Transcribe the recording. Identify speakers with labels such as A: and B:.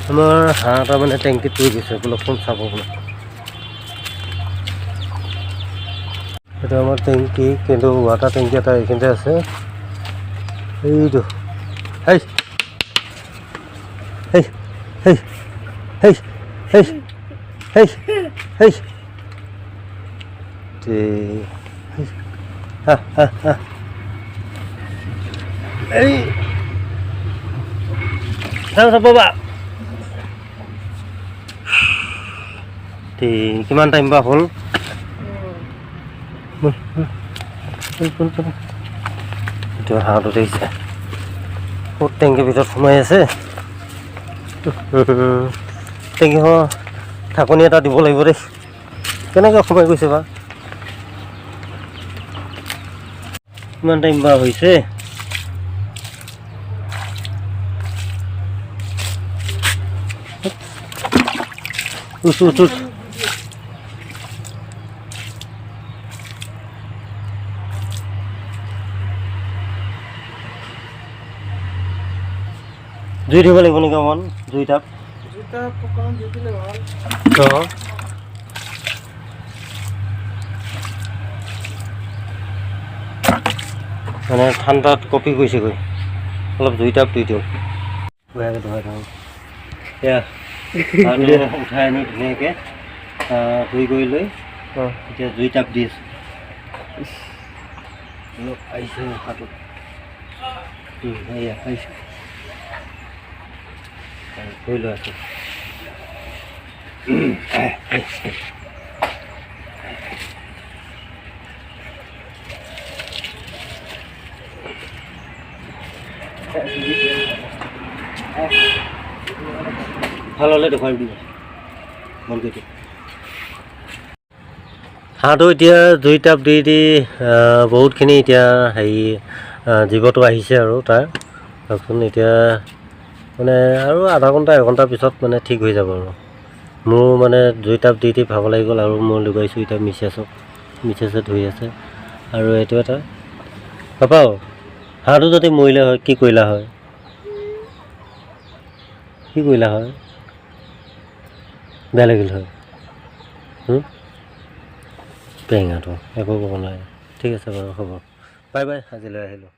A: আমাৰ হাঁহ এটা মানে টেংকিত পৰি গৈছে অলপমান চাব বোলে। এটা আমাৰ টেংকি, কিন্তু ৱাটাৰ টেংকি এটা এইখিনিতে আছে। এইটো হেই হেই হেই হেই হেই হেই হেই হা হা হা এই চাবা কিমান টাইম বা হ'ল? এইটো হাঁহটো দেখিছে ক'ত টেংকিৰ ভিতৰত সোমাই আছে। টেংকিখন ঢাকনি এটা দিব লাগিব দেই। কেনেকৈ সোমাই গৈছে বা? কিমান টাইম বা হৈছে? জুই দিব লাগিব নেকি অকণমান? জুই তাপ মানে ঠাণ্ডাত কপি গৈছেগৈ। অলপ জুই তাপ দি দিওঁ। বঢ়িয়াকৈ ধুৱাই থওঁ। এয়া উঠাই আনি ধুনীয়াকৈ ধুই কৰি লৈ এতিয়া জুই তাপ দি আছোঁ। অলপ আহিছে হাতত। এয়া আহিছে। ধুই লৈ আছোঁ। ভাল হ'লে দেখুৱাই দিব মনকেইটো। হাঁহটো এতিয়া জুই তাপ দি দি বহুতখিনি এতিয়া হেৰি জীৱটো আহিছে আৰু তাৰ ভাবচোন। এতিয়া মানে আৰু আধা ঘণ্টা এঘণ্টাৰ পিছত মানে ঠিক হৈ যাব আৰু। মোৰ মানে জুই তাপ দি দি ভাগ লাগি গ'ল আৰু মই লগাইছোঁ এতিয়া মিছেছে ধুই আছে। আৰু এইটো এটা পাপাও হাঁহটো যদি মৰিলে হয় কি কৰিলা হয়? কি কৰিলা হয়? বেয়া লাগিল হয়। পেঙাটো একো ক'ব নাই। ঠিক আছে বাৰু, হ'ব। বাই বাই, আজিলৈ আহিলোঁ।